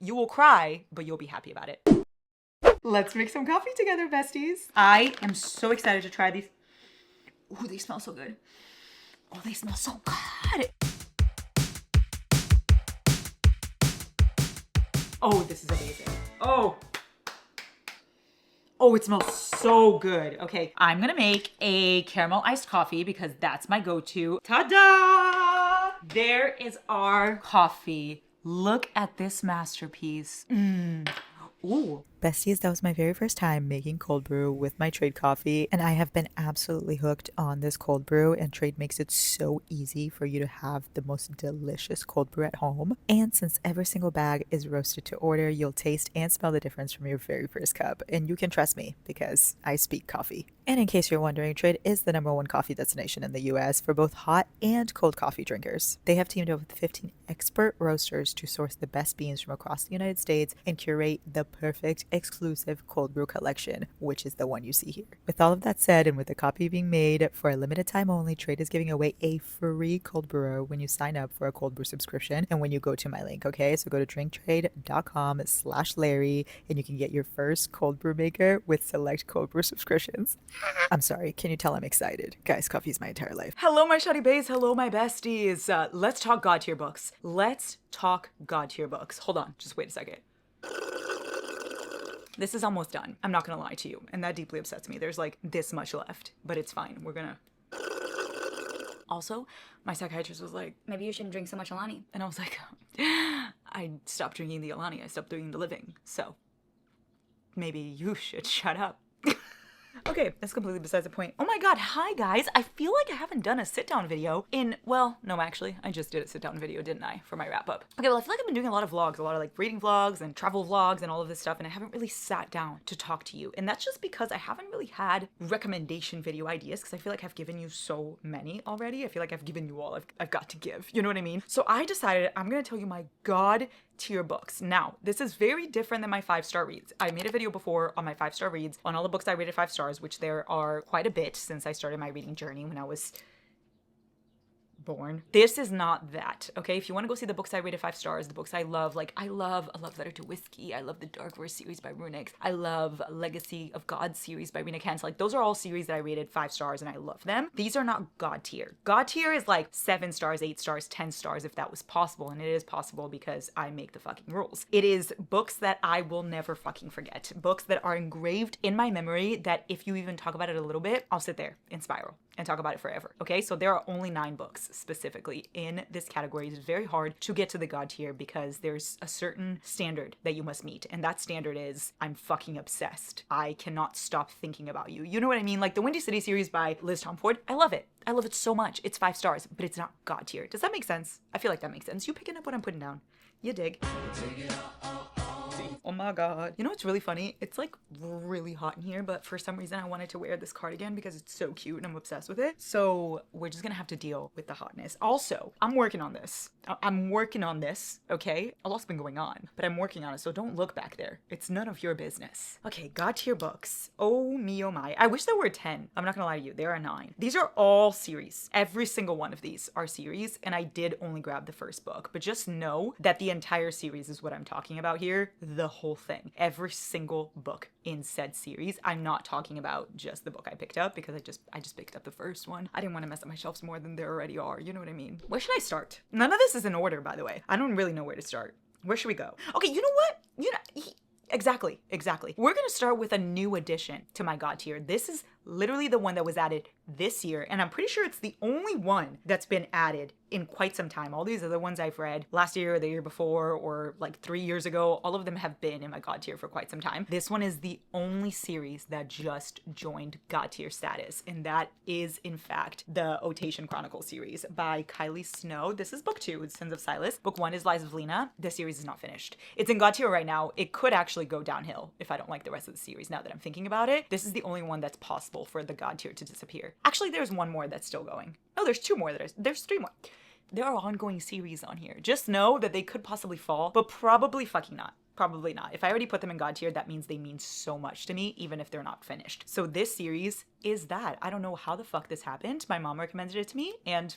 You will cry, but you'll be happy about it. Let's make some coffee together, besties. I am so excited to try these. Ooh, they smell so good. Oh, they smell so good. Oh, this is amazing. Oh, it smells so good. Okay, I'm gonna make a caramel iced coffee because that's my go-to. Ta-da! There is our coffee. Look at this masterpiece. Ooh. Besties, that was my very first time making cold brew with my Trade coffee, and I have been absolutely hooked on this cold brew, and Trade makes it so easy for you to have the most delicious cold brew at home. And since every single bag is roasted to order, you'll taste and smell the difference from your very first cup, and you can trust me because I speak coffee. And in case you're wondering, Trade is the #1 coffee destination in the US for both hot and cold coffee drinkers. They have teamed up with 15 expert roasters to source the best beans from across the United States and curate the perfect exclusive cold brew collection, which is the one you see here. With all of that said, and with the copy being made for a limited time only, Trade is giving away a free cold brewer when you sign up for a cold brew subscription and when you go to my link, okay? So go to drinktrade.com/Larry and you can get your first cold brew maker with select cold brew subscriptions. I'm sorry, can you tell I'm excited? Guys, coffee's my entire life. Hello, my shoddy bays. Hello, my besties. Let's talk God tier books. Let's talk God tier books. Hold on, just wait a second. This is almost done. I'm not gonna lie to you, and that deeply upsets me. There's like this much left, but it's fine. We're gonna... Also, my psychiatrist was like, maybe you shouldn't drink so much Alani. and I was like, I stopped drinking the Alani. I stopped doing the living. So maybe you should shut up. Okay, that's completely besides the point. Oh my god, hi guys. I feel like I haven't done a sit-down video in, well, no, actually, I just did a sit-down video, didn't I, for my wrap-up. Okay, well, I feel like I've been doing a lot of vlogs, a lot of like reading vlogs and travel vlogs and all of this stuff, and I haven't really sat down to talk to you. And that's just because I haven't really had recommendation video ideas, because I feel like I've given you so many already. I feel like I've given you all I've got to give, you know what I mean? So I decided I'm gonna tell you my god tier books. Now, this is very different than my 5-star reads. I made a video before on my 5-star reads on all the books I rated 5 stars, which there are quite a bit since I started my reading journey when I was born. This is not that, okay? If you want to go see the books I rated 5 stars, the books I love, like I love A Love Letter to Whiskey, I love the Dark Verse series by Runix, I love Legacy of God series by Rena Kent. Like those are all series that I rated 5 stars and I love them. These are not God tier. God tier is like 7 stars, 8 stars, 10 stars if that was possible, and it is possible because I make the fucking rules. It is books that I will never fucking forget. Books that are engraved in my memory that if you even talk about it a little bit, I'll sit there and spiral and talk about it forever, okay? So there are only 9 books specifically in this category. It's very hard to get to the God tier because there's a certain standard that you must meet, and that standard is I'm fucking obsessed. I cannot stop thinking about you. You know what I mean? Like the Windy City series by Liz Tomford, I love it. I love it so much. It's 5 stars, but it's not God tier. Does that make sense? I feel like that makes sense. You picking up what I'm putting down? You dig? Oh my god. You know what's really funny? It's like really hot in here, but for some reason I wanted to wear this cardigan because it's so cute and I'm obsessed with it. So we're just gonna have to deal with the hotness. Also, I'm working on this. I'm working on this, okay? A lot's been going on, but I'm working on it, so don't look back there. It's none of your business. Okay, God tier books. Oh me, oh my. I wish there were 10. I'm not gonna lie to you, there are 9. These are all series. Every single one of these are series, and I did only grab the first book, but just know that the entire series is what I'm talking about here. The whole thing. Every single book in said series. I'm not talking about just the book I picked up because I just picked up the first one. I didn't want to mess up my shelves more than there already are. You know what I mean? Where should I start? None of this is in order, by the way. I don't really know where to start. Where should we go? Okay, you know what? Exactly. We're gonna start with a new addition to my God tier. This is literally the one that was added this year, and I'm pretty sure it's the only one that's been added in quite some time. All these other ones I've read last year or the year before or like 3 years ago, all of them have been in my God tier for quite some time. This one is the only series that just joined God tier status, and that is in fact the Othala Chronicles series by Kylie Snow. This is book 2, it's Sins of Silas. Book 1 is Lies of Lena. The series is not finished. It's in God tier right now. It could actually go downhill if I don't like the rest of the series now that I'm thinking about it. This is the only one that's possible for the God tier to disappear. Actually, there's one more that's still going. No, there's 2 more. There's 3 more. There are ongoing series on here. Just know that they could possibly fall, but probably fucking not. Probably not. If I already put them in God tier, that means they mean so much to me, even if they're not finished. So this series is that. I don't know how the fuck this happened. My mom recommended it to me, and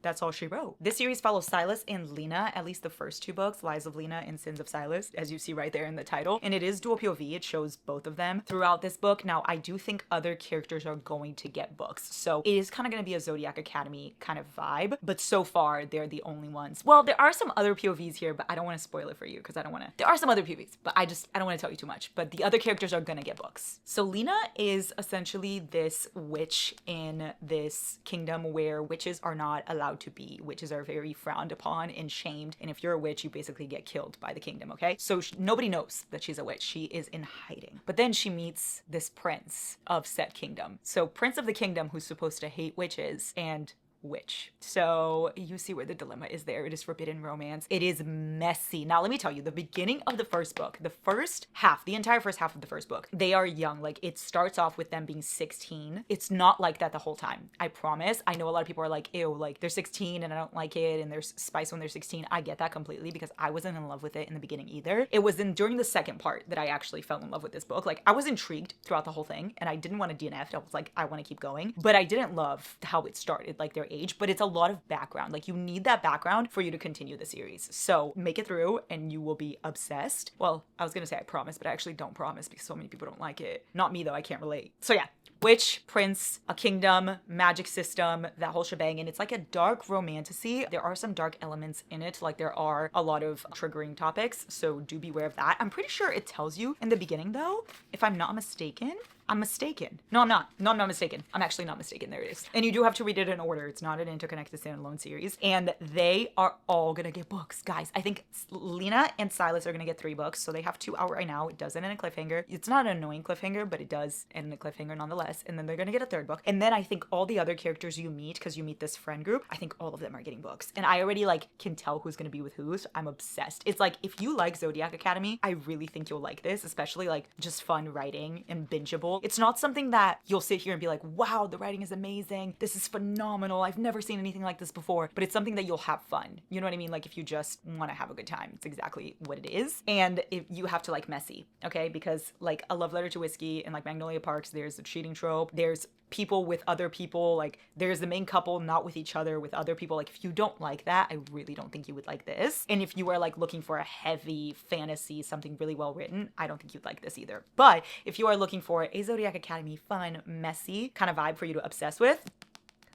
that's all she wrote. This series follows Silas and Lena, at least the first 2 books, Lies of Lena and Sins of Silas, as you see right there in the title. And it is dual POV. It shows both of them throughout this book. Now, I do think other characters are going to get books. So it is kind of going to be a Zodiac Academy kind of vibe. But so far, they're the only ones. Well, there are some other POVs here, but I don't want to spoil it for you because I don't want to. There are some other POVs, but I don't want to tell you too much. But the other characters are going to get books. So Lena is essentially this witch in this kingdom where witches are not allowed to be. Witches are very frowned upon and shamed. And if you're a witch, you basically get killed by the kingdom, okay? So nobody knows that she's a witch. She is in hiding. But then she meets this prince of said kingdom. So prince of the kingdom who's supposed to hate witches and witch. So you see where the dilemma is there. It is forbidden romance. It is messy. Now, let me tell you, the beginning of the first book, the first half, the entire first half of the first book, they are young. Like, it starts off with them being 16. It's not like that the whole time. I promise. I know a lot of people are like, ew, like they're 16 and I don't like it and there's spice when they're 16. I get that completely because I wasn't in love with it in the beginning either. It was during the second part that I actually fell in love with this book. Like, I was intrigued throughout the whole thing and I didn't want to DNF. I was like, I want to keep going. But I didn't love how it started, like their age, but it's a lot of background. Like, you need that background for you to continue the series. So make it through and you will be obsessed. Well, I was gonna say I promise, but I actually don't promise because so many people don't like it. Not me though, I can't relate. So yeah, witch, prince, a kingdom, magic system, that whole shebang. And it's like a dark romantasy. There are some dark elements in it. Like, there are a lot of triggering topics. So do beware of that. I'm pretty sure it tells you in the beginning though, if I'm not mistaken. I'm mistaken. No, I'm not. No, I'm not mistaken. I'm actually not mistaken. There it is. And you do have to read it in order. It's not an interconnected standalone series. And they are all gonna get books. Guys, I think Lena and Silas are gonna get 3 books. So they have 2 out right now. It does end in a cliffhanger. It's not an annoying cliffhanger, but it does end in a cliffhanger nonetheless. And then they're gonna get a 3rd book. And then I think all the other characters you meet, because you meet this friend group, I think all of them are getting books. And I already like can tell who's gonna be with who. So I'm obsessed. It's like, if you like Zodiac Academy, I really think you'll like this, especially like just fun writing and bingeable. It's not something that you'll sit here and be like, wow, the writing is amazing. This is phenomenal. I've never seen anything like this before. But it's something that you'll have fun. You know what I mean? Like, if you just want to have a good time, it's exactly what it is. And if you have to like messy, okay? Because like A Love Letter to Whiskey and like Magnolia Parks, there's the cheating trope. There's people with other people. Like, there's the main couple not with each other, with other people. Like, if you don't like that, I really don't think you would like this. And if you are like looking for a heavy fantasy, something really well written, I don't think you'd like this either. But if you are looking for a Zodiac Academy fun, messy kind of vibe for you to obsess with,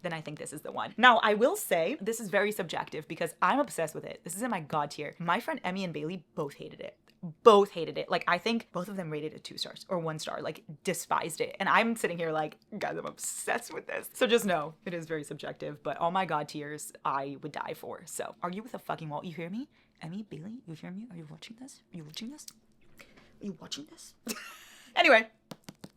then I think this is the one. Now, I will say this is very subjective because I'm obsessed with it. This is in my god tier. My friend Emmy and Bailey both hated it. Both hated it. Like, I think both of them rated it 2 stars or 1 star, like despised it. And I'm sitting here like, guys, I'm obsessed with this. So just know it is very subjective, but all my god tiers I would die for. So argue with a fucking wall. You hear me? Emmy, Bailey, you hear me? Are you watching this? Are you watching this? Are you watching this? Anyway,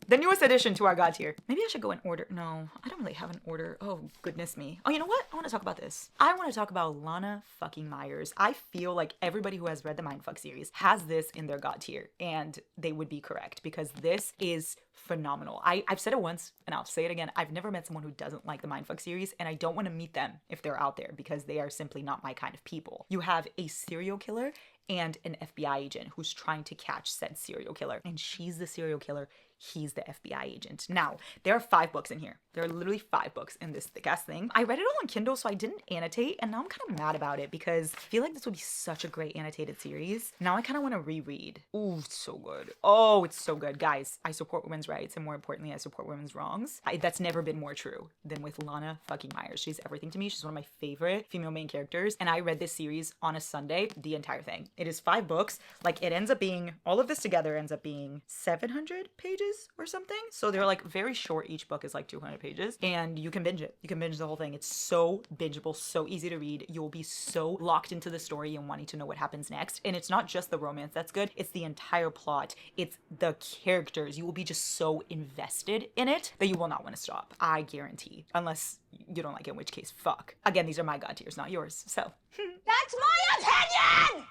the newest addition to our god tier. Maybe I should go in order. No, I don't really have an order. Oh, goodness me. Oh, you know what? I want to talk about this. I want to talk about Lana fucking Myers. I feel like everybody who has read the Mindfuck series has this in their god tier, and they would be correct because this is phenomenal. I've said it once and I'll say it again. I've never met someone who doesn't like the Mindfuck series, and I don't want to meet them if they're out there because they are simply not my kind of people. You have a serial killer and an FBI agent who's trying to catch said serial killer, and she's the serial killer. He's the FBI agent. Now, there are 5 books in here. There are literally 5 books in this thick-ass thing. I read it all on Kindle, so I didn't annotate, and now I'm kind of mad about it because I feel like this would be such a great annotated series. Now I kind of want to reread. Ooh, it's so good. Oh, it's so good. Guys, I support women's rights, and more importantly, I support women's wrongs. That's never been more true than with Lana fucking Myers. She's everything to me. She's one of my favorite female main characters, and I read this series on a Sunday, the entire thing. It is 5 books. Like, it ends up being, all of this together ends up being 700 pages or something. So they're like very short. Each book is like 200 pages and you can binge it. You can binge the whole thing. It's so bingeable, so easy to read. You'll be so locked into the story and wanting to know what happens next. And it's not just the romance that's good. It's the entire plot. It's the characters. You will be just so invested in it that you will not want to stop. I guarantee. Unless you don't like it, in which case, fuck. Again, these are my god tiers, not yours. So. That's my opinion!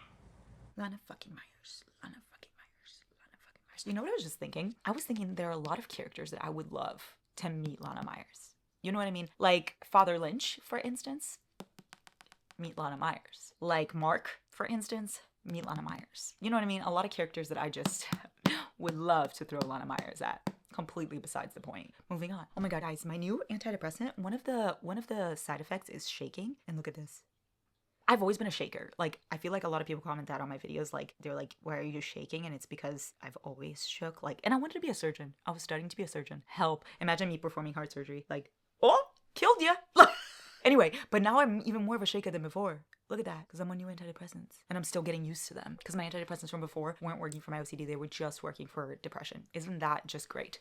Lana fucking Myers. Lana fucking Myers. Lana fucking Myers. You know what I was just thinking? I was thinking there are a lot of characters that I would love to meet Lana Myers. You know what I mean? Like Father Lynch, for instance. Meet Lana Myers. Like Mark, for instance. Meet Lana Myers. You know what I mean? A lot of characters that I just would love to throw Lana Myers at. completely besides the point. Moving on. Oh my god, guys, my new antidepressant, one of the side effects is shaking. And look at this. I've always been a shaker. Like, I feel like a lot of people comment that on my videos. Like, they're like, why are you shaking? And it's because I've always shook. Like, and I wanted to be a surgeon. I was studying to be a surgeon. Help. Imagine me performing heart surgery. Like, oh, killed ya. Anyway, but now I'm even more of a shaker than before. Look at that, because I'm on new antidepressants. And I'm still getting used to them. Because my antidepressants from before weren't working for my OCD. They were just working for depression. Isn't that just great?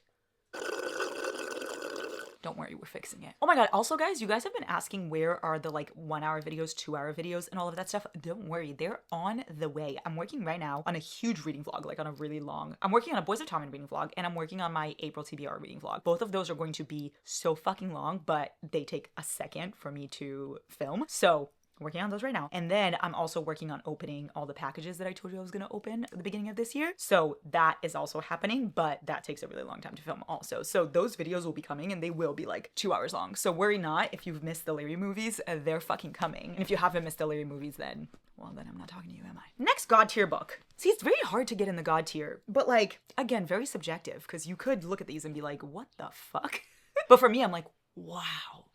Don't worry, we're fixing it. Oh my god, also guys, you guys have been asking where are the like 1 hour videos, 2 hour videos, and all of that stuff. Don't worry, they're on the way. I'm working right now on a huge reading vlog, like on a really long. I'm working on a Boys of Tommen reading vlog, and I'm working on my April TBR reading vlog. Both of those are going to be so fucking long, but they take a second for me to film. So working on those right now. And then I'm also working on opening all the packages that I told you I was going to open at the beginning of this year. So that is also happening, but that takes a really long time to film also. So those videos will be coming and they will be like 2 hours long. So worry not if you've missed the Larry movies, they're fucking coming. And if you haven't missed the Larry movies, then, well, then I'm not talking to you, am I? Next God tier book. See, it's very hard to get in the God tier, but like, again, very subjective because you could look at these and be like, what the fuck? But for me, I'm like, wow,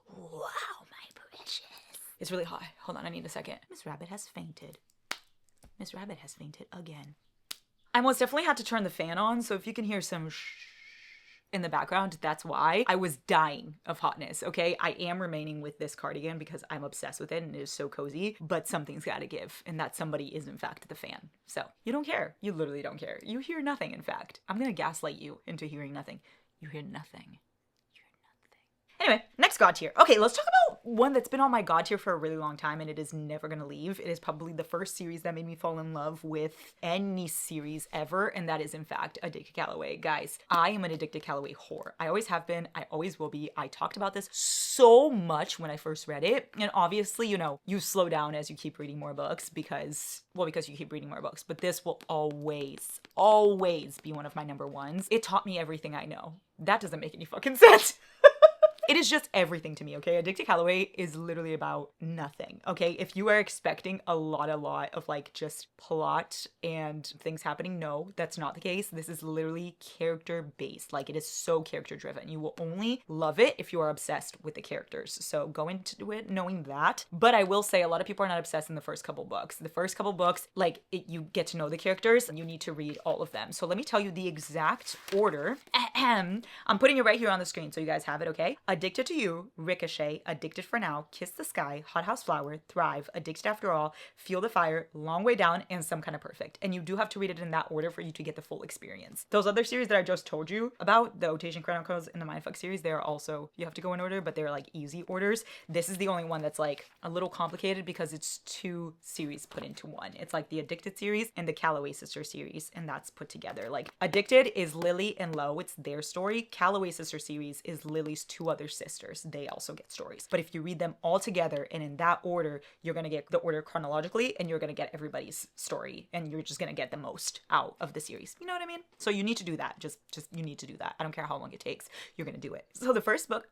my precious. It's really hot. Hold on, I need a second. Miss Rabbit has fainted. Miss Rabbit has fainted again. I most definitely had to turn the fan on, so if you can hear some shh in the background, that's why. I was dying of hotness, okay? I am remaining with this cardigan because I'm obsessed with it and it is so cozy, but something's gotta give, and that somebody is in fact the fan. So, you don't care. You literally don't care. You hear nothing, in fact. I'm gonna gaslight you into hearing nothing. You hear nothing. Anyway, next God tier. Okay, let's talk about one that's been on my God tier for a really long time and it is never gonna leave. It is probably the first series that made me fall in love with any series ever, and that is in fact Addicted Callaway. Guys, I am an Addicted Callaway whore. I always have been, I always will be. I talked about this so much when I first read it, and obviously, you know, you slow down as you keep reading more books because you keep reading more books, but this will always be one of my number ones. It taught me everything I know. That doesn't make any fucking sense. It is just everything to me, okay? Addicted Callaway is literally about nothing, okay? If you are expecting a lot of like just plot and things happening, no, that's not the case. This is literally character based. Like, it is so character driven. You will only love it if you are obsessed with the characters. So go into it knowing that. But I will say a lot of people are not obsessed in the first couple books. The first couple books, like, you get to know the characters and you need to read all of them. So let me tell you the exact order. I'm putting it right here on the screen so you guys have it, okay? Addicted to You, Ricochet, Addicted for Now, Kiss the Sky, Hothouse Flower, Thrive, Addicted After All, Feel the Fire, Long Way Down, and Some Kind of Perfect. And you do have to read it in that order for you to get the full experience. Those other series that I just told you about, the Othala Chronicles and the Mindf series, they're also, you have to go in order, but they're like easy orders. This is the only one that's like a little complicated because it's 2 series put into one. It's like the Addicted series and the Callaway Sister series, and that's put together. Like, Addicted is Lily and Lo, it's their story. Callaway Sister series is Lily's 2 other sisters. They also get stories. But if you read them all together and in that order, you're going to get the order chronologically and you're going to get everybody's story and you're just going to get the most out of the series. You know what I mean? So you need to do that. Just you need to do that. I don't care how long it takes. You're going to do it. So the first book,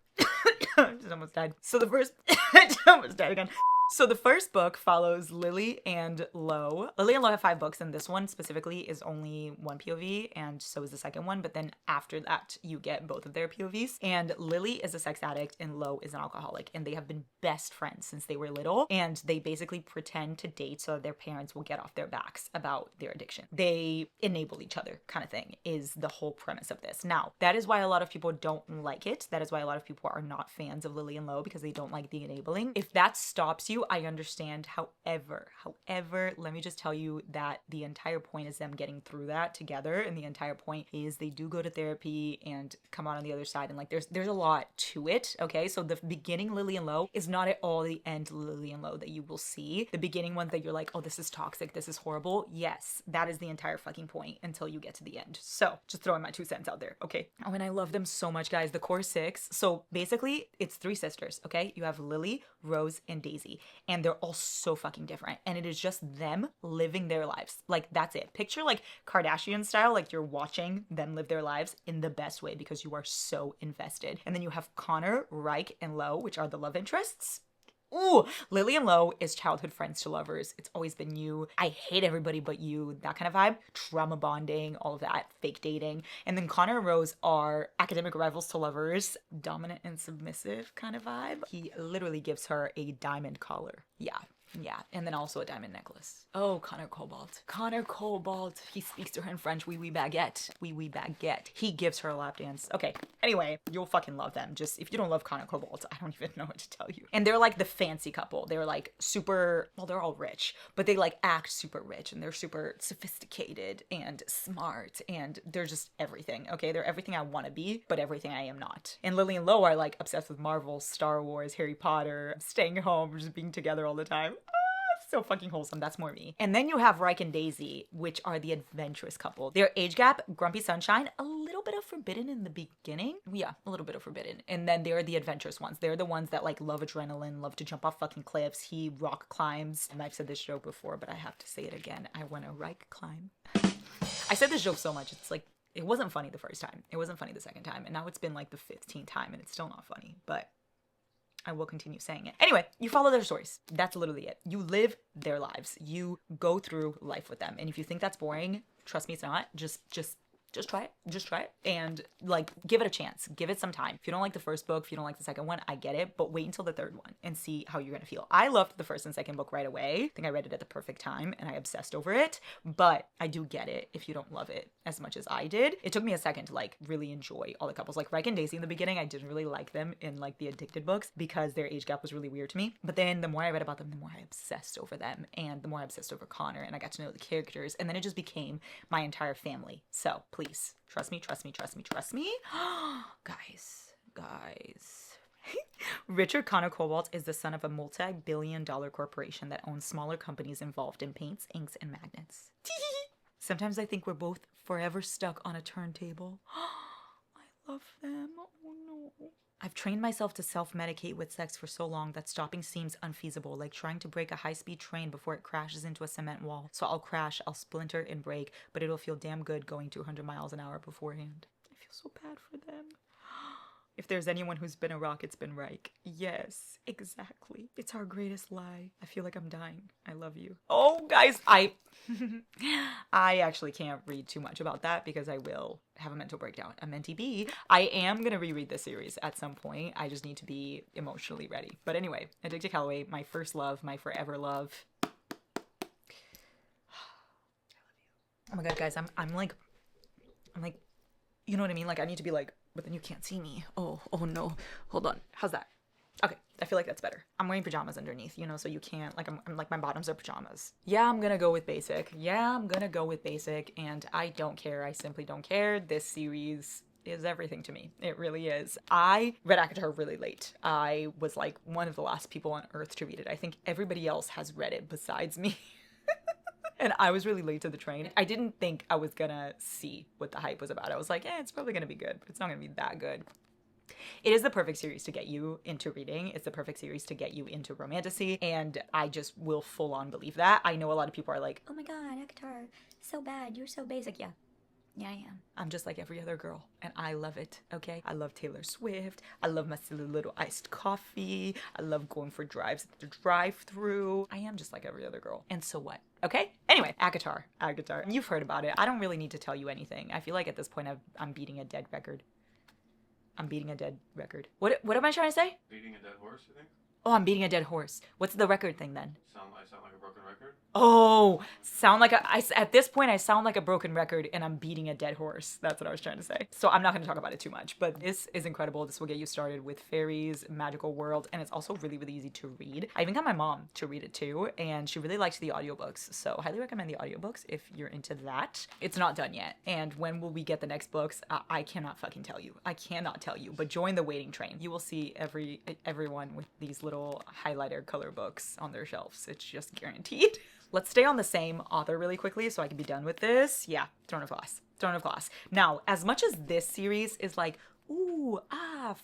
I just almost died. So the first, I almost died again. So the first book follows Lily and Lo. Lily and Lo have 5 books, and this one specifically is only 1 POV, and so is the second one. But then after that, you get both of their POVs. And Lily is a sex addict, and Lo is an alcoholic, and they have been best friends since they were little. And they basically pretend to date so that their parents will get off their backs about their addiction. They enable each other, kind of thing, is the whole premise of this. Now, that is why a lot of people don't like it. That is why a lot of people are not fans of Lily and Lo, because they don't like the enabling. If that stops you, I understand. However, let me just tell you that the entire point is them getting through that together, and the entire point is they do go to therapy and come out on the other side, and like there's a lot to it, okay? So the beginning Lily and Lo is not at all the end Lily and Lo that you will see. The beginning ones that you're like, oh, this is toxic, this is horrible. Yes, that is the entire fucking point until you get to the end. So just throwing my 2 cents out there, okay? Oh, and I love them so much, guys. The core 6. So basically, it's 3 sisters, okay? You have Lily, Rose, and Daisy. And they're all so fucking different. And it is just them living their lives. Like, that's it. Picture like Kardashian style, like you're watching them live their lives in the best way because you are so invested. And then you have Connor, Reich, and Lo, which are the love interests. Ooh, Lily and Lo is childhood friends to lovers. It's always been you. I hate everybody but you. That kind of vibe. Trauma bonding, all of that. Fake dating. And then Connor and Rose are academic rivals to lovers. Dominant and submissive kind of vibe. He literally gives her a diamond collar. Yeah. Yeah, and then also a diamond necklace. Oh, Connor Cobalt. Connor Cobalt. He speaks to her in French. Oui, oui, baguette. Oui, oui, baguette. He gives her a lap dance. Okay, anyway, you'll fucking love them. Just, if you don't love Connor Cobalt, I don't even know what to tell you. And they're like the fancy couple. They're like super, well, they're all rich, but they like act super rich and they're super sophisticated and smart and they're just everything, okay? They're everything I want to be, but everything I am not. And Lily and Lo are like obsessed with Marvel, Star Wars, Harry Potter, staying home, just being together all the time. So fucking wholesome. That's more me. And then you have Reich and Daisy, which are the adventurous couple. Their age gap, Grumpy Sunshine, a little bit of forbidden in the beginning. Yeah, a little bit of forbidden. And then they're the adventurous ones. They're the ones that like love adrenaline, love to jump off fucking cliffs. He rock climbs. And I've said this joke before, but I have to say it again. I want to Reich climb. I said this joke so much. It's like, it wasn't funny the first time. It wasn't funny the second time. And now it's been like the 15th time and it's still not funny. But I will continue saying it. Anyway, you follow their stories. That's literally it. You live their lives. You go through life with them. And if you think that's boring, trust me, it's not. Just try it. Just try it. And like, give it a chance. Give it some time. If you don't like the first book, if you don't like the second one, I get it. But wait until the third one and see how you're going to feel. I loved the first and second book right away. I think I read it at the perfect time and I obsessed over it. But I do get it if you don't love it as much as I did. It took me a second to like really enjoy all the couples. Like Reich and Daisy in the beginning, I didn't really like them in like the Addicted books because their age gap was really weird to me. But then the more I read about them, the more I obsessed over them and the more I obsessed over Connor and I got to know the characters and then it just became my entire family. So please, trust me, trust me, trust me, trust me. Guys. Richard Connor Cobalt is the son of a multi-billion-dollar corporation that owns smaller companies involved in paints, inks, and magnets. Sometimes I think we're both forever stuck on a turntable. I love them. Oh no. I've trained myself to self-medicate with sex for so long that stopping seems unfeasible, like trying to brake a high-speed train before it crashes into a cement wall. So I'll crash, I'll splinter and break, but it'll feel damn good going 200 miles an hour beforehand. I feel so bad for them. If there's anyone who's been a rock, it's been Reich. Yes, exactly. It's our greatest lie. I feel like I'm dying. I love you. Oh, guys, I actually can't read too much about that because I will have a mental breakdown. A mentee bee. I am going to reread this series at some point. I just need to be emotionally ready. But anyway, Addicted Callaway, my first love, my forever love. Oh my god, guys, I'm like, you know what I mean? Like, I need to be like, but then you can't see me. Oh no. Hold on. How's that? Okay, I feel like that's better. I'm wearing pajamas underneath, you know, so you can't, like, I'm like, my bottoms are pajamas. Yeah, I'm gonna go with basic. And I don't care. I simply don't care. This series is everything to me. It really is. I read ACOTAR really late. I was like one of the last people on earth to read it. I think everybody else has read it besides me. And I was really late to the train. I didn't think I was gonna see what the hype was about. I was like, it's probably gonna be good, but it's not gonna be that good. It is the perfect series to get you into reading. It's the perfect series to get you into romantasy. And I just will full on believe that. I know a lot of people are like, oh my god, ACOTAR, so bad. You're so basic. Yeah, I am. I'm just like every other girl, and I love it, okay? I love Taylor Swift. I love my silly little iced coffee. I love going for drives at the drive-thru. I am just like every other girl. And so what? Okay? Anyway, ACOTAR. You've heard about it. I don't really need to tell you anything. I feel like at this point I'm beating a dead record. What am I trying to say? Beating a dead horse, you think? Oh, I'm beating a dead horse. What's the record thing then? I sound like a broken record? Oh, at this point, I sound like a broken record and I'm beating a dead horse. That's what I was trying to say. So I'm not going to talk about it too much, but this is incredible. This will get you started with fairies, magical world, and it's also really, really easy to read. I even got my mom to read it too, and she really liked the audiobooks. So highly recommend the audiobooks if you're into that. It's not done yet. And when will we get the next books? I cannot fucking tell you. I cannot tell you, but join the waiting train. You will see everyone with these little highlighter color books on their shelves. It's just guaranteed. Let's stay on the same author really quickly so I can be done with this. Yeah, Throne of Glass. Now, as much as this series is like, ooh,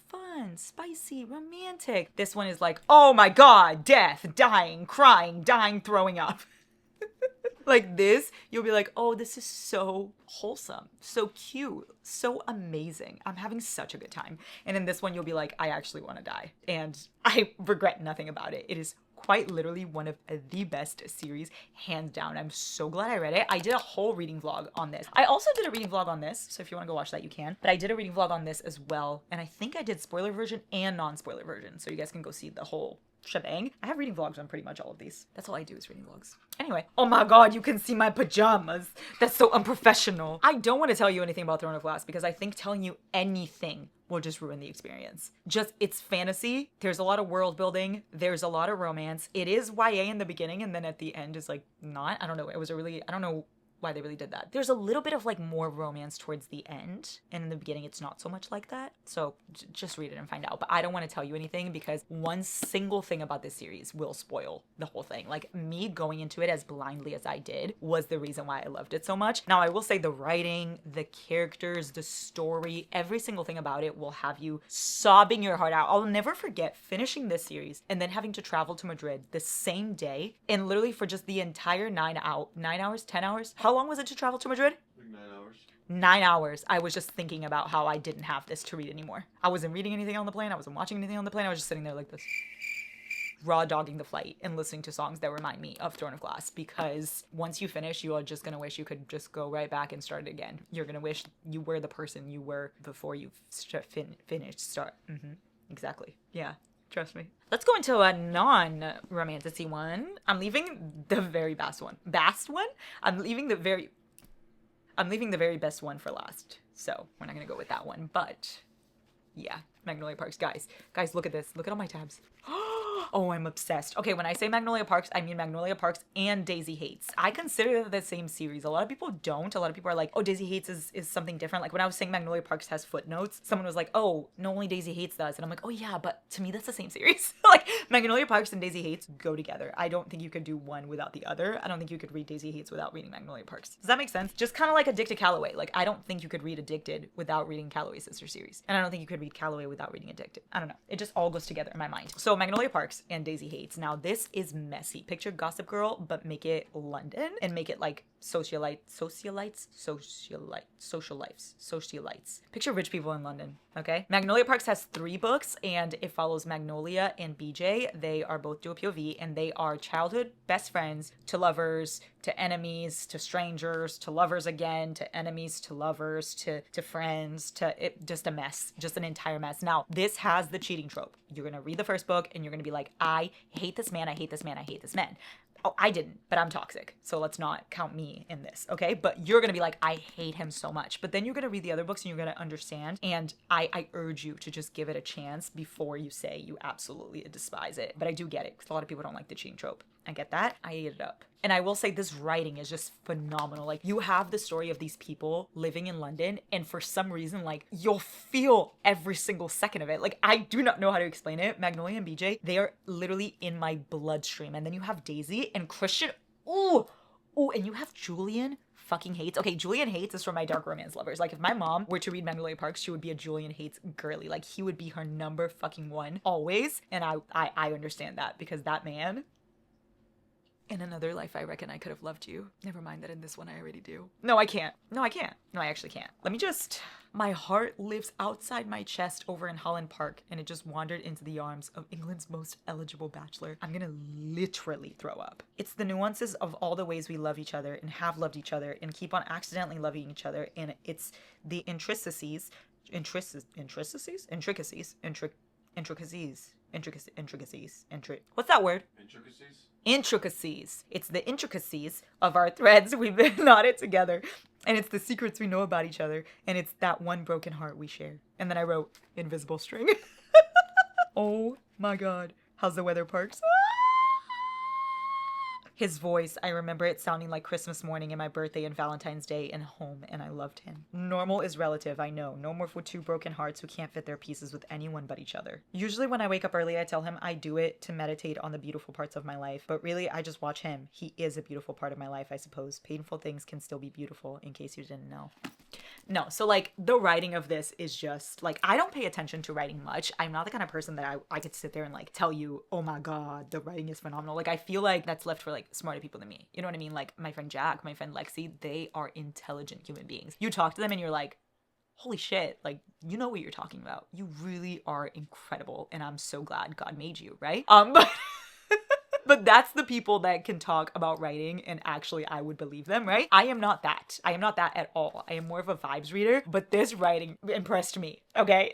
fun, spicy, romantic, this one is like, oh my god, death, dying, crying, dying, throwing up. Like this, you'll be like, oh, this is so wholesome, so cute, so amazing. I'm having such a good time. And in this one, you'll be like, I actually want to die. And I regret nothing about it. It is quite literally one of the best series, hands down. I'm so glad I read it. I did a whole reading vlog on this. I also did a reading vlog on this, so if you want to go watch that, you can. But I did a reading vlog on this as well, and I think I did spoiler version and non-spoiler version, so you guys can go see the whole shebang. I have reading vlogs on pretty much all of these. That's all I do is reading vlogs. Anyway, oh my god, you can see my pajamas. That's so unprofessional. I don't want to tell you anything about Throne of Glass because I think telling you anything will just ruin the experience. Just, it's fantasy. There's a lot of world building. There's a lot of romance. It is YA in the beginning, and then at the end is like not. I don't know. It was a really, I don't know why they really did that. There's a little bit of like more romance towards the end, and in the beginning it's not so much like that. So just read it and find out. But I don't want to tell you anything because one single thing about this series will spoil the whole thing. Like me going into it as blindly as I did was the reason why I loved it so much. Now I will say the writing, the characters, the story, every single thing about it will have you sobbing your heart out. I'll never forget finishing this series and then having to travel to Madrid the same day, and literally for just the entire 9 hours, 10 hours. How long was it to travel to Madrid? Like 9 hours. 9 hours. I was just thinking about how I didn't have this to read anymore. I wasn't reading anything on the plane. I wasn't watching anything on the plane. I was just sitting there like this, raw dogging the flight and listening to songs that remind me of Throne of Glass, because once you finish, you are just gonna wish you could just go right back and start it again. You're gonna wish you were the person you were before you finished. Exactly. Yeah. Trust me. Let's go into a non-romantic-y one. I'm leaving the very best one. I'm leaving the very best one for last. So we're not gonna go with that one. But yeah, Magnolia Parks. Guys, look at this. Look at all my tabs. Oh, I'm obsessed. Okay, when I say Magnolia Parks, I mean Magnolia Parks and Daisy Hates. I consider them the same series. A lot of people don't. A lot of people are like, oh, Daisy Hates is something different. Like when I was saying Magnolia Parks has footnotes, someone was like, oh, no, only Daisy Hates does. And I'm like, oh yeah, but to me, that's the same series. Like Magnolia Parks and Daisy Hates go together. I don't think you could do one without the other. I don't think you could read Daisy Hates without reading Magnolia Parks. Does that make sense? Just kind of like Addicted Callaway. Like I don't think you could read Addicted without reading Callaway's sister series. And I don't think you could read Callaway without reading Addicted. I don't know. It just all goes together in my mind. So Magnolia Parks and Daisy Hates. Now this is messy. Picture Gossip Girl, but make it London and make it like socialites. Picture rich people in London, okay? Magnolia Parks has 3 books and it follows Magnolia and BJ. They are both dual POV and they are childhood best friends to lovers, to enemies, to strangers, to lovers again, to enemies, to lovers, to friends, just a mess, just an entire mess. Now, this has the cheating trope. You're gonna read the first book and you're gonna be like, I hate this man, I hate this man, I hate this man. Oh, I didn't, but I'm toxic. So let's not count me in this, okay? But you're going to be like, I hate him so much. But then you're going to read the other books and you're going to understand. And I urge you to just give it a chance before you say you absolutely despise it. But I do get it because a lot of people don't like the cheating trope. I get that. I ate it up. And I will say this writing is just phenomenal. Like you have the story of these people living in London and for some reason, like you'll feel every single second of it. Like I do not know how to explain it. Magnolia and BJ, they are literally in my bloodstream. And then you have Daisy and Christian. Ooh, and you have Julian fucking Hates. Okay, Julian Hates is for my dark romance lovers. Like if my mom were to read Magnolia Parks, she would be a Julian Hates girly. Like he would be her number fucking one always. And I understand that because that man, in another life, I reckon I could have loved you. Never mind that in this one I already do. No, I can't. No, I actually can't. Let me just... My heart lives outside my chest over in Holland Park, and it just wandered into the arms of England's most eligible bachelor. I'm gonna literally throw up. It's the nuances of all the ways we love each other and have loved each other and keep on accidentally loving each other, and it's the intricacies. What's that word? Intricacies. It's the intricacies of our threads we've been knotted together. And it's the secrets we know about each other. And it's that one broken heart we share. And then I wrote invisible string. Oh my God. How's the weather, Parks? His voice, I remember it sounding like Christmas morning and my birthday and Valentine's Day and home, and I loved him. Normal is relative, I know. No more for 2 broken hearts who can't fit their pieces with anyone but each other. Usually when I wake up early, I tell him I do it to meditate on the beautiful parts of my life, but really I just watch him. He is a beautiful part of my life, I suppose. Painful things can still be beautiful, in case you didn't know. No, so like the writing of this is just like, I don't pay attention to writing much. I'm not the kind of person that I could sit there and like tell you, oh my God, the writing is phenomenal. Like I feel like that's left for like smarter people than me. You know what I mean? Like my friend Jack, my friend Lexi, they are intelligent human beings. You talk to them and you're like, holy shit, like you know what you're talking about. You really are incredible. And I'm so glad God made you, right? But that's the people that can talk about writing and actually I would believe them, right? I am not that. I am not that at all. I am more of a vibes reader, but this writing impressed me, okay?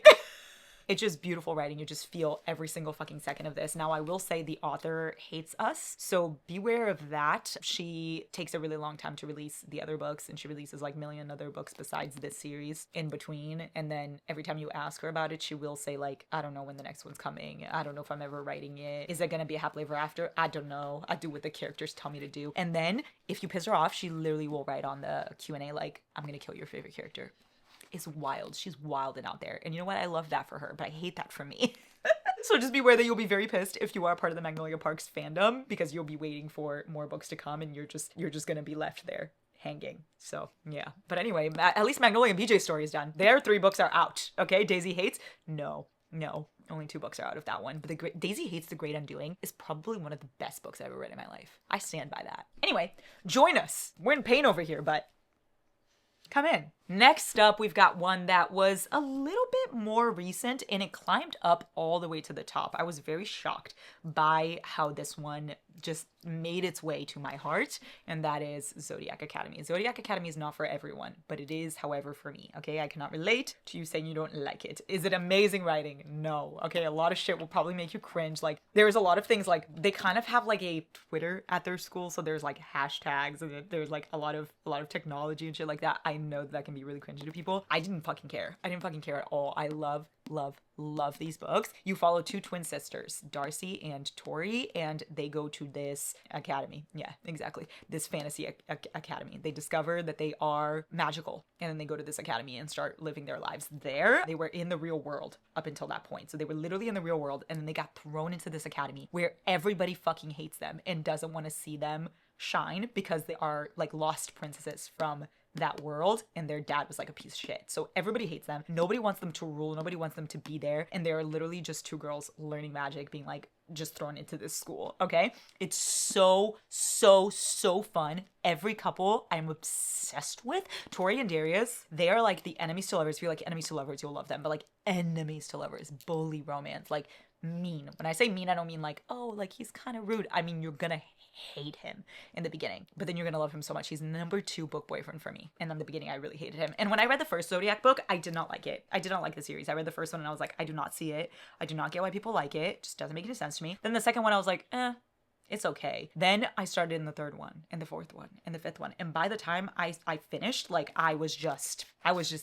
It's just beautiful writing. You just feel every single fucking second of this. Now, I will say the author hates us, so beware of that. She takes a really long time to release the other books, and she releases like a million other books besides this series in between. And then every time you ask her about it, she will say like, I don't know when the next one's coming. I don't know if I'm ever writing it. Is it gonna be a happily ever after? I don't know. I do what the characters tell me to do. And then if you piss her off, she literally will write on the Q&A like, I'm gonna kill your favorite character. Is wild. She's wild and out there. And you know what? I love that for her, but I hate that for me. So just beware that you'll be very pissed if you are part of the Magnolia Parks fandom, because you'll be waiting for more books to come and you're just gonna be left there hanging. So yeah. But anyway, at least Magnolia and BJ's story is done. Their 3 books are out. Okay, Daisy Hates? No. Only 2 books are out of that one. But Daisy Hates the Great Undoing is probably one of the best books I've ever read in my life. I stand by that. Anyway, join us. We're in pain over here, but come in. Next up, we've got one that was a little bit more recent and it climbed up all the way to the top. I was very shocked by how this one just made its way to my heart, and that is Zodiac Academy. Zodiac Academy is not for everyone, but it is, however, for me, okay? I cannot relate to you saying you don't like it. Is it amazing writing? No. Okay, a lot of shit will probably make you cringe. Like, there's a lot of things, like, they kind of have, like, a Twitter at their school, so there's, like, hashtags, and there's, like, a lot of technology and shit like that. I know that can be really cringy to people. I didn't fucking care. I didn't fucking care at all. I love these books. You follow 2 twin sisters, Darcy and Tori, and they go to this academy. Yeah, exactly. This fantasy academy. They discover that they are magical, and then they go to this academy and start living their lives there. They were in the real world up until that point. So they were literally in the real world, and then they got thrown into this academy where everybody fucking hates them and doesn't want to see them shine because they are like lost princesses from that world, and their dad was like a piece of shit. So everybody hates them. Nobody wants them to rule. Nobody wants them to be there. And they're literally just 2 girls learning magic, being like just thrown into this school. Okay. It's so fun. Every couple I'm obsessed with. Tori and Darius, they are like the enemies to lovers. If you like enemies to lovers, you'll love them. But like enemies to lovers, bully romance, like mean. When I say mean, I don't mean like, oh, like he's kind of rude. I mean, you're gonna hate him in the beginning, but then you're gonna love him so much. He's number 2 book boyfriend for me. And in the beginning, I really hated him. And when I read the first Zodiac book, I did not like it. I did not like the series. I read the first one and I was like, I do not see it. I do not get why people like it. It just doesn't make any sense to me. Then the second one, I was like, it's okay. Then I started in the 3rd one and the 4th one and the 5th one. And by the time I finished, like I was just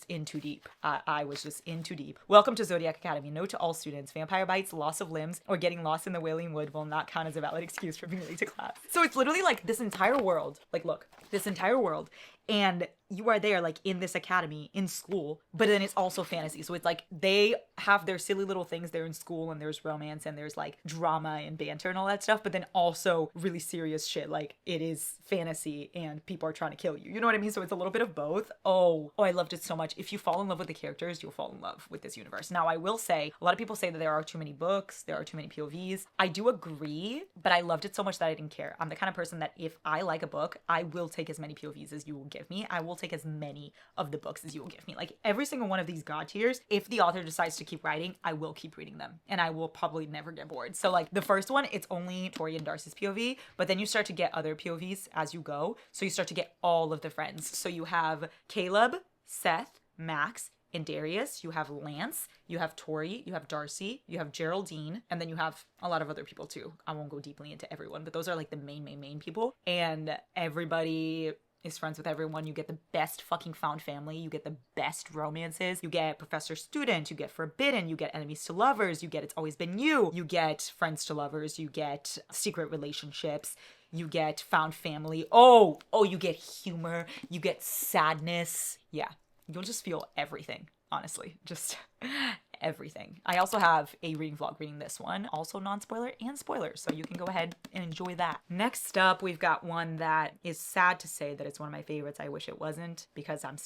in too deep. I was just in too deep. Welcome to Zodiac Academy. Note to all students, vampire bites, loss of limbs, or getting lost in the Wailing Wood will not count as a valid excuse for being late to class. So it's literally like this entire world, like look, this entire world, and you are there like in this academy in school, but then it's also fantasy. So it's like they have their silly little things there in school, and there's romance and there's like drama and banter and all that stuff, but then also really serious shit. Like it is fantasy and people are trying to kill you. You know what I mean? So it's a little bit of both. Oh, I loved it so much. If you fall in love with the characters, you'll fall in love with this universe. Now, I will say, a lot of people say that there are too many books, there are too many POVs. I do agree, but I loved it so much that I didn't care. I'm the kind of person that if I like a book, I will take as many POVs as you will give me. I will take as many of the books as you will give me. Like every single one of these God tiers, if the author decides to keep writing, I will keep reading them and I will probably never get bored. So like the first one, it's only Tori and Darcy's POV, but then you start to get other POVs as you go. So you start to get all of the friends. So you have Caleb, Seth, Max, and Darius, you have Lance, you have Tori, you have Darcy, you have Geraldine, and then you have a lot of other people too. I won't go deeply into everyone, but those are like the main people. And everybody is friends with everyone. You get the best fucking found family. You get the best romances. You get professor student. You get forbidden. You get enemies to lovers. You get it's always been you. You get friends to lovers. You get secret relationships. You get found family. Oh, you get humor. You get sadness. Yeah. You'll just feel everything, honestly. Just everything. I also have a reading vlog reading this one, also non-spoiler and spoiler, so you can go ahead and enjoy that. Next up, we've got one that is sad to say that it's one of my favorites. I wish it wasn't, because I'm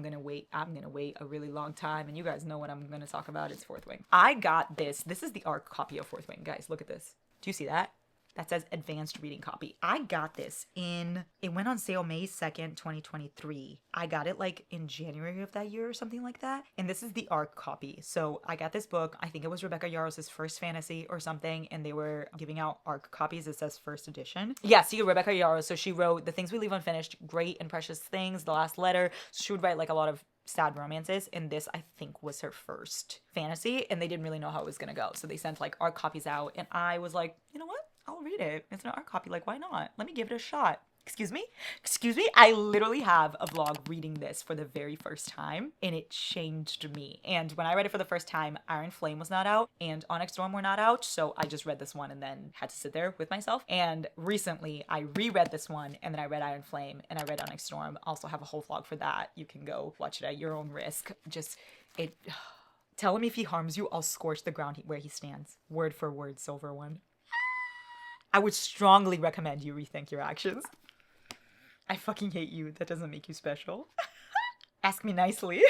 gonna wait a really long time, and you guys know what I'm gonna talk about. It's Fourth Wing. I got this is the ARC copy of Fourth Wing. Guys, look at this. Do you see that? That says advanced reading copy. I got this it went on sale May 2nd, 2023. I got it like in January of that year or something like that. And this is the ARC copy. So I got this book. I think it was Rebecca Yarros's first fantasy or something. And they were giving out ARC copies. It says first edition. Yeah, see, Rebecca Yarros. So she wrote The Things We Leave Unfinished, Great and Precious Things, The Last Letter. So she would write like a lot of sad romances, and this I think was her first fantasy, and they didn't really know how it was gonna go. So they sent like ARC copies out, and I was like, you know what? I'll read it. It's an art copy. Like, why not? Let me give it a shot. Excuse me? I literally have a vlog reading this for the very first time, and it changed me. And when I read it for the first time, Iron Flame was not out and Onyx Storm were not out, so I just read this one and then had to sit there with myself. And recently, I reread this one, and then I read Iron Flame, and I read Onyx Storm. I also have a whole vlog for that. You can go watch it at your own risk. Tell him if he harms you, I'll scorch the ground where he stands. Word for word, Silver One. I would strongly recommend you rethink your actions. I fucking hate you. That doesn't make you special. Ask me nicely.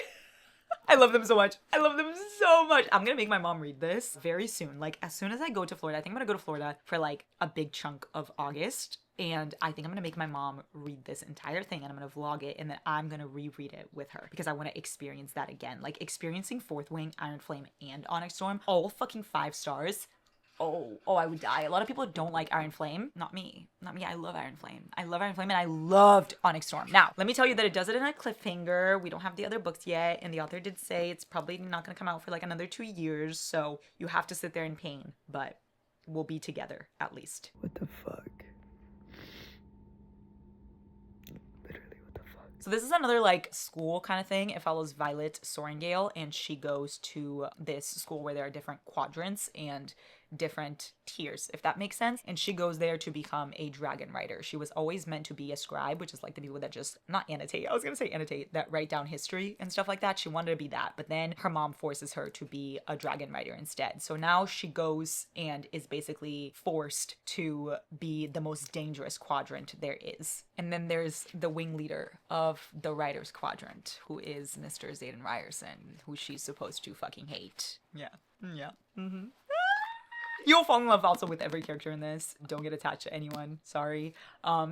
I love them so much. I love them so much. I'm gonna make my mom read this very soon. Like, as soon as I go to Florida. I think I'm gonna go to Florida for like a big chunk of August. And I think I'm gonna make my mom read this entire thing, and I'm gonna vlog it, and then I'm gonna reread it with her because I wanna experience that again. Like, experiencing Fourth Wing, Iron Flame, and Onyx Storm, all fucking 5 stars. Oh, I would die. A lot of people don't like Iron Flame. Not me. I love Iron Flame. And I loved Onyx Storm. Now, let me tell you that it does it in a cliffhanger. We don't have the other books yet, and the author did say it's probably not going to come out for like another 2 years, so you have to sit there in pain, but we'll be together, at least. What the fuck? Literally, what the fuck? So this is another like school kind of thing. It follows Violet Sorengale, and she goes to this school where there are different quadrants and different tiers, if that makes sense. And she goes there to become a dragon writer. She was always meant to be a scribe, which is like the people that just not annotate. I was gonna say annotate, that write down history and stuff like that. She wanted to be that, but then her mom forces her to be a dragon writer instead. So now she goes and is basically forced to be the most dangerous quadrant there is. And then there's the wing leader of the writers quadrant, who is Mr. Zayden Ryerson, who she's supposed to fucking hate. Yeah. Mm-hmm. You'll fall in love also with every character in this. Don't get attached to anyone. Sorry. I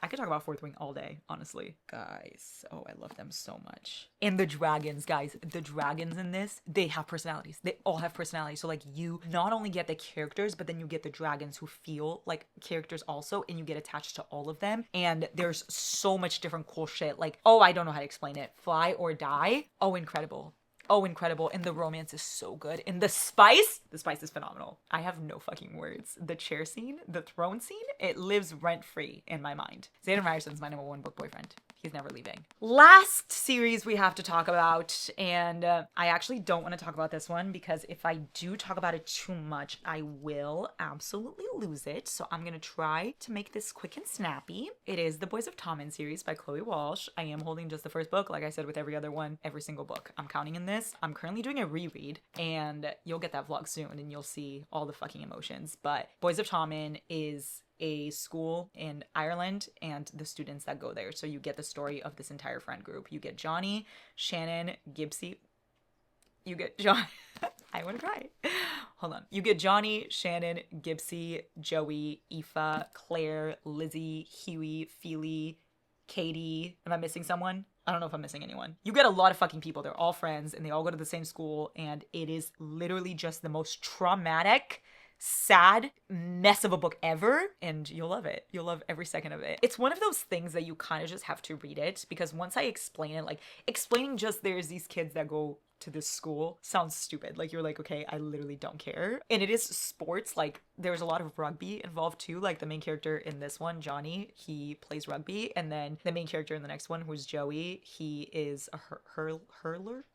could talk about Fourth Wing all day, honestly. Guys, I love them so much. And the dragons, guys. The dragons in this, they have personalities. They all have personalities. So, like, you not only get the characters, but then you get the dragons who feel like characters also, and you get attached to all of them. And there's so much different cool shit. Like, I don't know how to explain it. Fly or Die. Incredible. Incredible. And the romance is so good. And the spice is phenomenal. I have no fucking words. The chair scene, the throne scene, it lives rent-free in my mind. Zayden Ryerson's my #1 book boyfriend. He's never leaving. Last series we have to talk about, and I actually don't want to talk about this one because if I do talk about it too much, I will absolutely lose it. So I'm going to try to make this quick and snappy. It is the Boys of Tommen series by Chloe Walsh. I am holding just the first book, like I said with every other one, every single book. I'm counting in this. I'm currently doing a reread, and you'll get that vlog soon, and you'll see all the fucking emotions. But Boys of Tommen is a school in Ireland and the students that go there. So you get the story of this entire friend group. You get Johnny, Shannon, Gibbsy. You get John. I want to cry. Hold on. You get Johnny, Shannon, Gibbsy, Joey, Aoife, Claire, Lizzie, Huey, Feely, Katie. Am I missing someone? I don't know if I'm missing anyone. You get a lot of fucking people. They're all friends and they all go to the same school, and it is literally just the most traumatic, sad mess of a book ever, and you'll love it. You'll love every second of it. It's one of those things that you kind of just have to read it, because once I explain it, like explaining just there's these kids that go to this school sounds stupid. Like, you're like, okay, I literally don't care. And it is sports. Like, there's a lot of rugby involved too. Like, the main character in this one, Johnny, he plays rugby, and then the main character in the next one, who's Joey, he is a hurler.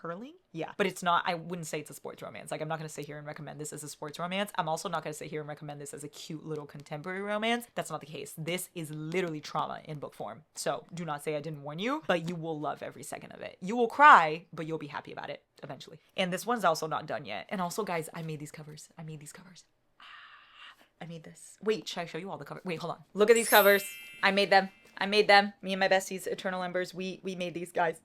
curling. Yeah, but it's not, I wouldn't say it's a sports romance. Like, I'm not going to sit here and recommend this as a sports romance. I'm also not going to sit here and recommend this as a cute little contemporary romance. That's not the case. This is literally trauma in book form. So do not say I didn't warn you, but you will love every second of it. You will cry, but you'll be happy about it eventually. And this one's also not done yet. And also, guys, I made these covers. I made this. Wait, should I show you all the covers? Wait, hold on. Look at these covers. I made them. Me and my besties, Eternal Embers, we made these, guys.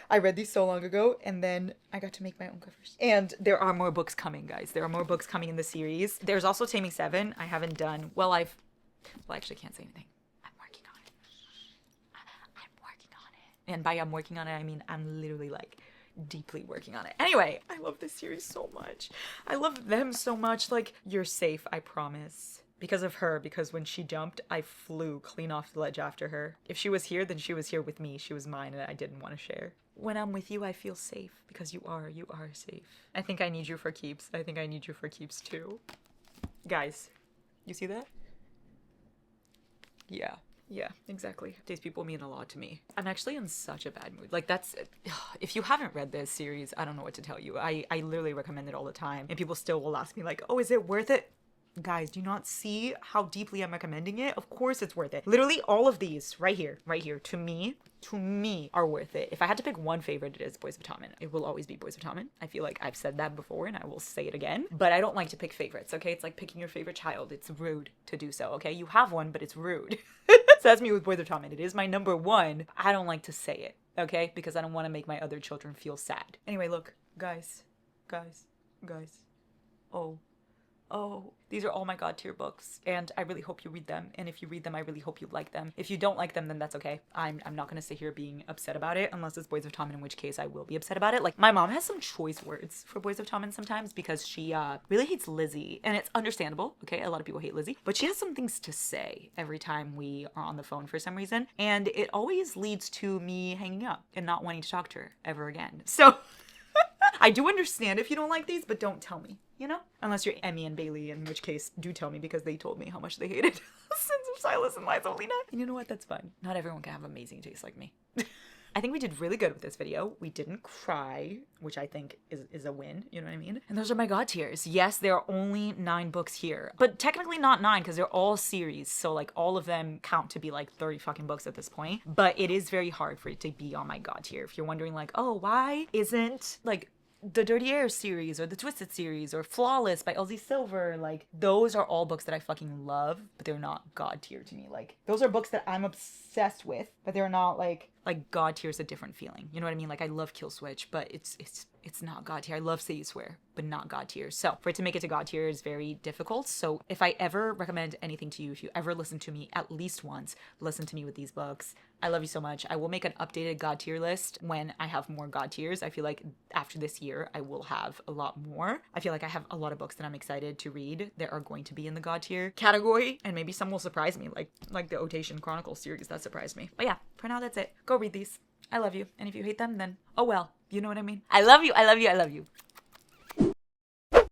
I read these so long ago, and then I got to make my own covers. And there are more books coming, guys. There are more books coming in the series. There's also Taming 7. I haven't done, I actually can't say anything. I'm working on it. And by I'm working on it, I mean I'm literally like deeply working on it. Anyway, I love this series so much. I love them so much. Like, you're safe, I promise. Because of her, because when she jumped, I flew clean off the ledge after her. If she was here, then she was here with me. She was mine and I didn't want to share. When I'm with you, I feel safe because you are safe. I think I need you for keeps. I think I need you for keeps too. Guys, you see that? Yeah, exactly. These people mean a lot to me. I'm actually in such a bad mood. Like, that's, if you haven't read this series, I don't know what to tell you. I literally recommend it all the time. And people still will ask me like, oh, is it worth it? Guys, do you not see how deeply I'm recommending it? Of course it's worth it. Literally all of these right here, to me are worth it. If I had to pick one favorite, it is Boys of Tommen. It will always be Boys of Tommen. I feel like I've said that before and I will say it again, but I don't like to pick favorites, okay? It's like picking your favorite child. It's rude to do so, okay? You have one, but it's rude. So that's me with Boys of Tommen. It is my number one. I don't like to say it, okay? Because I don't want to make my other children feel sad. Anyway, look, guys. Oh, these are all my God tier books, and I really hope you read them. And if you read them, I really hope you like them. If you don't like them, then that's okay. I'm not gonna sit here being upset about it, unless it's Boys of Tommen, in which case I will be upset about it. Like, my mom has some choice words for Boys of Tommen sometimes because she really hates Lizzie, and it's understandable, okay? A lot of people hate Lizzie, but she has some things to say every time we are on the phone for some reason, and it always leads to me hanging up and not wanting to talk to her ever again. So I do understand if you don't like these, but don't tell me, you know? Unless you're Emmy and Bailey, in which case, do tell me because they told me how much they hated Sins of Silas and Lies of Lena. And you know what? That's fine. Not everyone can have amazing taste like me. I think we did really good with this video. We didn't cry, which I think is a win, you know what I mean? And those are my God tiers. Yes, there are only 9 books here, but technically not 9 because they're all series. So like all of them count to be like 30 fucking books at this point. But it is very hard for it to be on my God tier. If you're wondering like, oh, why isn't like the Dirty Air series or the Twisted series or Flawless by Elsie Silver, like those are all books that I fucking love, but they're not God tier to me. Like those are books that I'm obsessed with, but they're not like God tier is a different feeling. You know what I mean? Like I love Kill Switch, but it's not God tier. I love Say You Swear, but not God tier. So for it to make it to God tier is very difficult. So if I ever recommend anything to you, if you ever listen to me at least once, listen to me with these books. I love you so much. I will make an updated God tier list when I have more God tiers. I feel like after this year, I will have a lot more. I feel like I have a lot of books that I'm excited to read that are going to be in the God tier category, and maybe some will surprise me, like the Othala Chronicles series that surprised me. But yeah, for now, that's it. Go read these. I love you. And if you hate them, then oh well. You know what I mean? I love you.